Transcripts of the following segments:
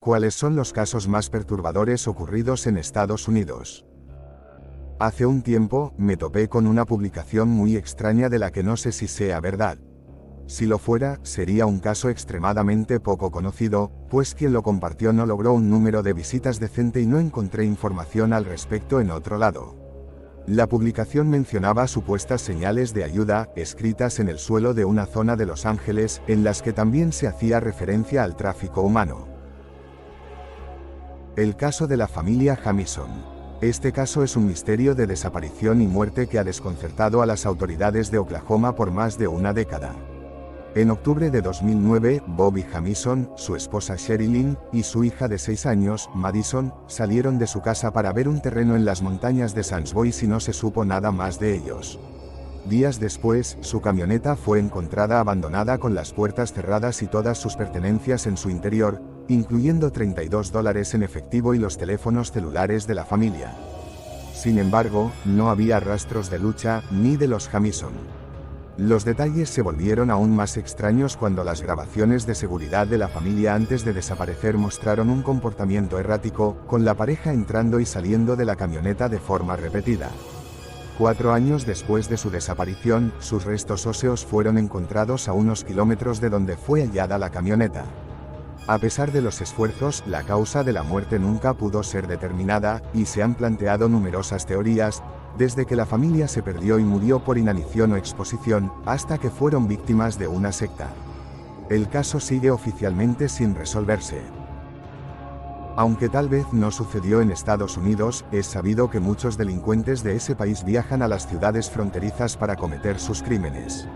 ¿Cuáles son los casos más perturbadores ocurridos en Estados Unidos? Hace un tiempo, me topé con una publicación muy extraña de la que no sé si sea verdad. Si lo fuera, sería un caso extremadamente poco conocido, pues quien lo compartió no logró un número de visitas decente y no encontré información al respecto en otro lado. La publicación mencionaba supuestas señales de ayuda, escritas en el suelo de una zona de Los Ángeles, en las que también se hacía referencia al tráfico humano. El caso de la familia Jamison. Este caso es un misterio de desaparición y muerte que ha desconcertado a las autoridades de Oklahoma por más de una década. En octubre de 2009, Bobby Jamison, su esposa Sherilyn, y su hija de 6 años, Madison, salieron de su casa para ver un terreno en las montañas de Sans Bois y no se supo nada más de ellos. Días después, su camioneta fue encontrada abandonada con las puertas cerradas y todas sus pertenencias en su interior, incluyendo $32 en efectivo y los teléfonos celulares de la familia. Sin embargo, no había rastros de lucha, ni de los Jamison. Los detalles se volvieron aún más extraños cuando las grabaciones de seguridad de la familia antes de desaparecer mostraron un comportamiento errático, con la pareja entrando y saliendo de la camioneta de forma repetida. 4 años después de su desaparición, sus restos óseos fueron encontrados a unos kilómetros de donde fue hallada la camioneta. A pesar de los esfuerzos, la causa de la muerte nunca pudo ser determinada, y se han planteado numerosas teorías, desde que la familia se perdió y murió por inanición o exposición, hasta que fueron víctimas de una secta. El caso sigue oficialmente sin resolverse. Aunque tal vez no sucedió en Estados Unidos, es sabido que muchos delincuentes de ese país viajan a las ciudades fronterizas para cometer sus crímenes.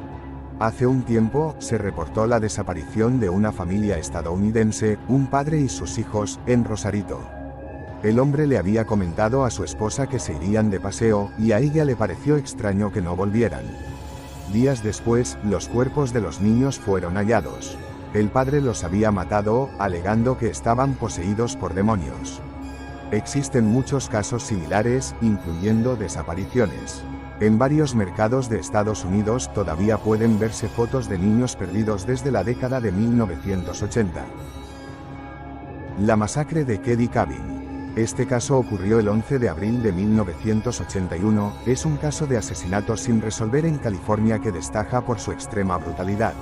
Hace un tiempo, se reportó la desaparición de una familia estadounidense, un padre y sus hijos, en Rosarito. El hombre le había comentado a su esposa que se irían de paseo, y a ella le pareció extraño que no volvieran. Días después, los cuerpos de los niños fueron hallados. El padre los había matado, alegando que estaban poseídos por demonios. Existen muchos casos similares, incluyendo desapariciones. En varios mercados de Estados Unidos todavía pueden verse fotos de niños perdidos desde la década de 1980. La masacre de Keddy Cabin. Este caso ocurrió el 11 de abril de 1981, es un caso de asesinato sin resolver en California que destaca por su extrema brutalidad.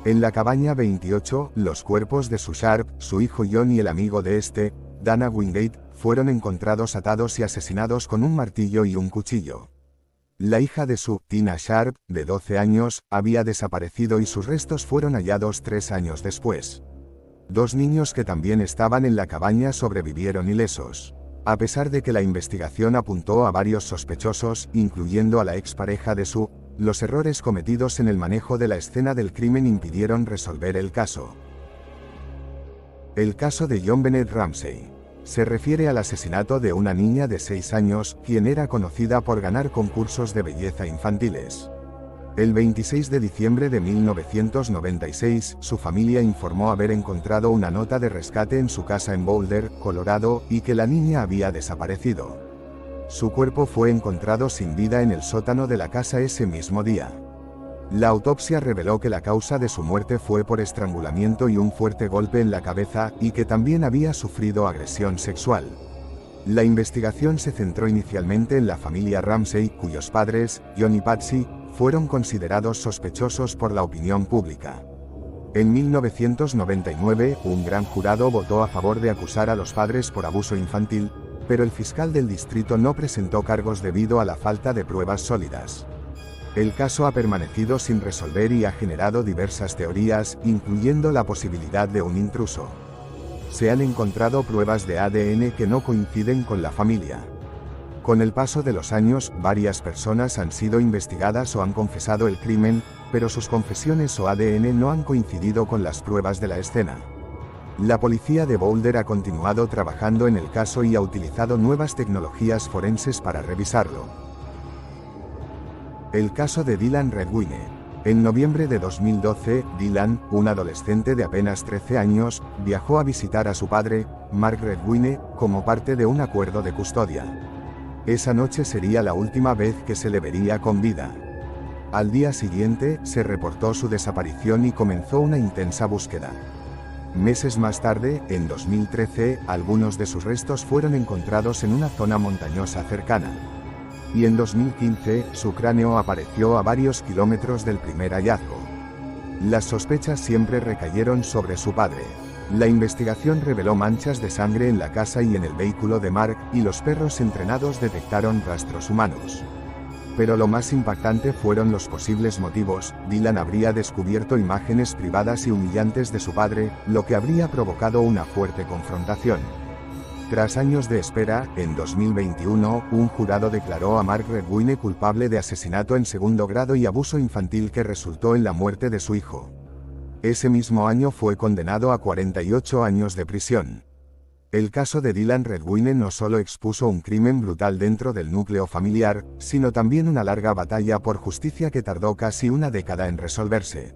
En la cabaña 28, los cuerpos de Sue Sharp, su hijo John y el amigo de este, Dana Wingate, fueron encontrados atados y asesinados con un martillo y un cuchillo. La hija de Sue, Tina Sharp, de 12 años, había desaparecido y sus restos fueron hallados 3 años después. 2 niños que también estaban en la cabaña sobrevivieron ilesos. A pesar de que la investigación apuntó a varios sospechosos, incluyendo a la expareja de Sue, los errores cometidos en el manejo de la escena del crimen impidieron resolver el caso. El caso de JonBenét Ramsey. Se refiere al asesinato de una niña de 6 años, quien era conocida por ganar concursos de belleza infantiles. El 26 de diciembre de 1996, su familia informó haber encontrado una nota de rescate en su casa en Boulder, Colorado, y que la niña había desaparecido. Su cuerpo fue encontrado sin vida en el sótano de la casa ese mismo día. La autopsia reveló que la causa de su muerte fue por estrangulamiento y un fuerte golpe en la cabeza, y que también había sufrido agresión sexual. La investigación se centró inicialmente en la familia Ramsey, cuyos padres, John y Patsy, fueron considerados sospechosos por la opinión pública. En 1999, un gran jurado votó a favor de acusar a los padres por abuso infantil, pero el fiscal del distrito no presentó cargos debido a la falta de pruebas sólidas. El caso ha permanecido sin resolver y ha generado diversas teorías, incluyendo la posibilidad de un intruso. Se han encontrado pruebas de ADN que no coinciden con la familia. Con el paso de los años, varias personas han sido investigadas o han confesado el crimen, pero sus confesiones o ADN no han coincidido con las pruebas de la escena. La policía de Boulder ha continuado trabajando en el caso y ha utilizado nuevas tecnologías forenses para revisarlo. El caso de Dylan Redwine. En noviembre de 2012, Dylan, un adolescente de apenas 13 años, viajó a visitar a su padre, Mark Redwine, como parte de un acuerdo de custodia. Esa noche sería la última vez que se le vería con vida. Al día siguiente, se reportó su desaparición y comenzó una intensa búsqueda. Meses más tarde, en 2013, algunos de sus restos fueron encontrados en una zona montañosa cercana. Y en 2015, su cráneo apareció a varios kilómetros del primer hallazgo. Las sospechas siempre recayeron sobre su padre. La investigación reveló manchas de sangre en la casa y en el vehículo de Mark, y los perros entrenados detectaron rastros humanos. Pero lo más impactante fueron los posibles motivos. Dylan habría descubierto imágenes privadas y humillantes de su padre, lo que habría provocado una fuerte confrontación. Tras años de espera, en 2021, un jurado declaró a Mark Redwine culpable de asesinato en segundo grado y abuso infantil que resultó en la muerte de su hijo. Ese mismo año fue condenado a 48 años de prisión. El caso de Dylan Redwine no solo expuso un crimen brutal dentro del núcleo familiar, sino también una larga batalla por justicia que tardó casi una década en resolverse.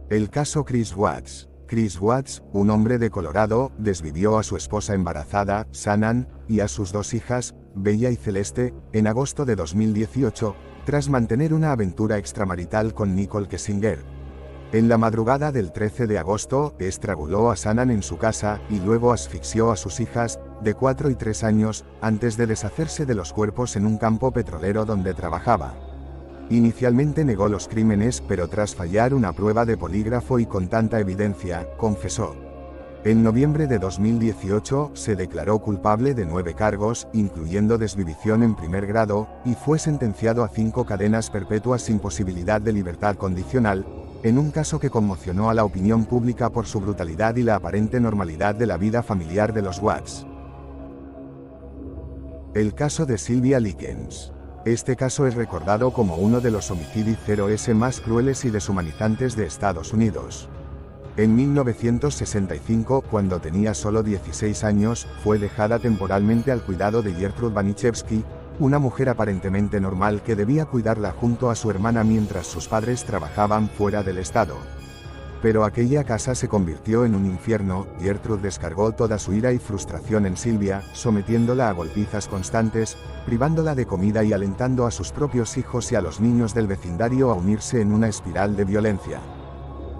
El caso Chris Watts. Chris Watts, un hombre de Colorado, desvivió a su esposa embarazada, Shannan, y a sus dos hijas, Bella y Celeste, en agosto de 2018, tras mantener una aventura extramarital con Nicole Kessinger. En la madrugada del 13 de agosto, estranguló a Shannan en su casa, y luego asfixió a sus hijas, de 4 y 3 años, antes de deshacerse de los cuerpos en un campo petrolero donde trabajaba. Inicialmente negó los crímenes, pero tras fallar una prueba de polígrafo y con tanta evidencia, confesó. En noviembre de 2018, se declaró culpable de 9 cargos, incluyendo desvivición en primer grado, y fue sentenciado a 5 cadenas perpetuas sin posibilidad de libertad condicional, en un caso que conmocionó a la opinión pública por su brutalidad y la aparente normalidad de la vida familiar de los Watts. El caso de Sylvia Likens. Este caso es recordado como uno de los homicidios 0S más crueles y deshumanizantes de Estados Unidos. En 1965, cuando tenía solo 16 años, fue dejada temporalmente al cuidado de Gertrude Baniszewski, una mujer aparentemente normal que debía cuidarla junto a su hermana mientras sus padres trabajaban fuera del estado. Pero aquella casa se convirtió en un infierno. Gertrude descargó toda su ira y frustración en Sylvia, sometiéndola a golpizas constantes, privándola de comida y alentando a sus propios hijos y a los niños del vecindario a unirse en una espiral de violencia.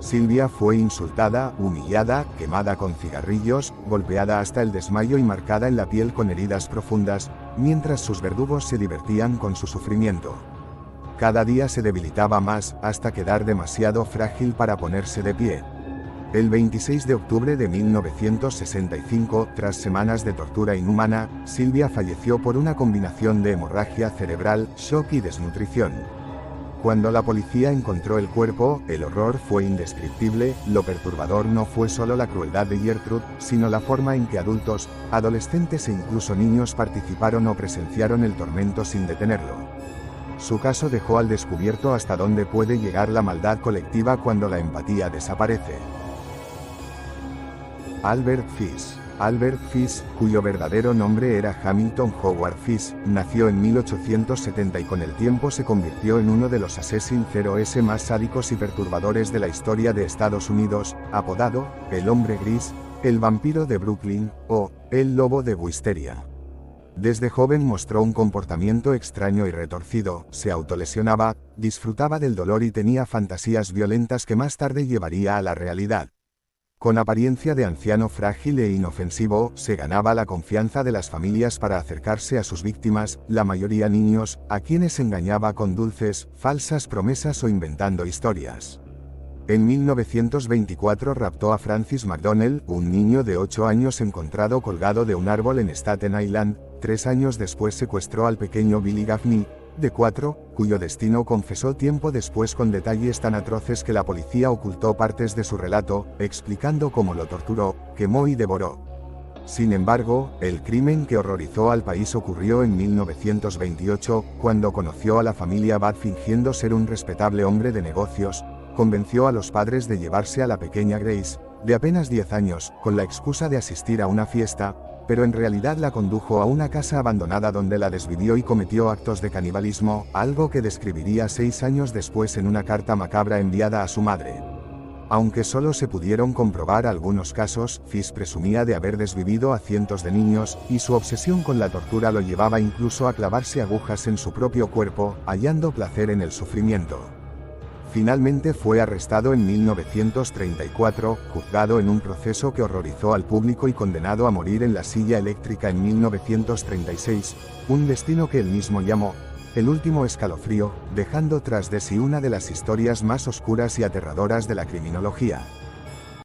Sylvia fue insultada, humillada, quemada con cigarrillos, golpeada hasta el desmayo y marcada en la piel con heridas profundas, mientras sus verdugos se divertían con su sufrimiento. Cada día se debilitaba más, hasta quedar demasiado frágil para ponerse de pie. El 26 de octubre de 1965, tras semanas de tortura inhumana, Sylvia falleció por una combinación de hemorragia cerebral, shock y desnutrición. Cuando la policía encontró el cuerpo, el horror fue indescriptible. Lo perturbador no fue solo la crueldad de Gertrude, sino la forma en que adultos, adolescentes e incluso niños participaron o presenciaron el tormento sin detenerlo. Su caso dejó al descubierto hasta dónde puede llegar la maldad colectiva cuando la empatía desaparece. Albert Fish. Albert Fish, cuyo verdadero nombre era Hamilton Howard Fish, nació en 1870 y con el tiempo se convirtió en uno de los asesinos 0S más sádicos y perturbadores de la historia de Estados Unidos, apodado el Hombre Gris, el Vampiro de Brooklyn, o el Lobo de Wisteria. Desde joven mostró un comportamiento extraño y retorcido, se autolesionaba, disfrutaba del dolor y tenía fantasías violentas que más tarde llevaría a la realidad. Con apariencia de anciano frágil e inofensivo, se ganaba la confianza de las familias para acercarse a sus víctimas, la mayoría niños, a quienes engañaba con dulces, falsas promesas o inventando historias. En 1924 raptó a Francis McDonnell, un niño de 8 años encontrado colgado de un árbol en Staten Island. 3 años después secuestró al pequeño Billy Gaffney, de 4, cuyo destino confesó tiempo después con detalles tan atroces que la policía ocultó partes de su relato, explicando cómo lo torturó, quemó y devoró. Sin embargo, el crimen que horrorizó al país ocurrió en 1928, cuando conoció a la familia Bad fingiendo ser un respetable hombre de negocios, convenció a los padres de llevarse a la pequeña Grace, de apenas 10 años, con la excusa de asistir a una fiesta, pero en realidad la condujo a una casa abandonada donde la desvivió y cometió actos de canibalismo, algo que describiría 6 años después en una carta macabra enviada a su madre. Aunque solo se pudieron comprobar algunos casos, Fish presumía de haber desvivido a cientos de niños, y su obsesión con la tortura lo llevaba incluso a clavarse agujas en su propio cuerpo, hallando placer en el sufrimiento. Finalmente fue arrestado en 1934, juzgado en un proceso que horrorizó al público y condenado a morir en la silla eléctrica en 1936, un destino que él mismo llamó el último escalofrío, dejando tras de sí una de las historias más oscuras y aterradoras de la criminología.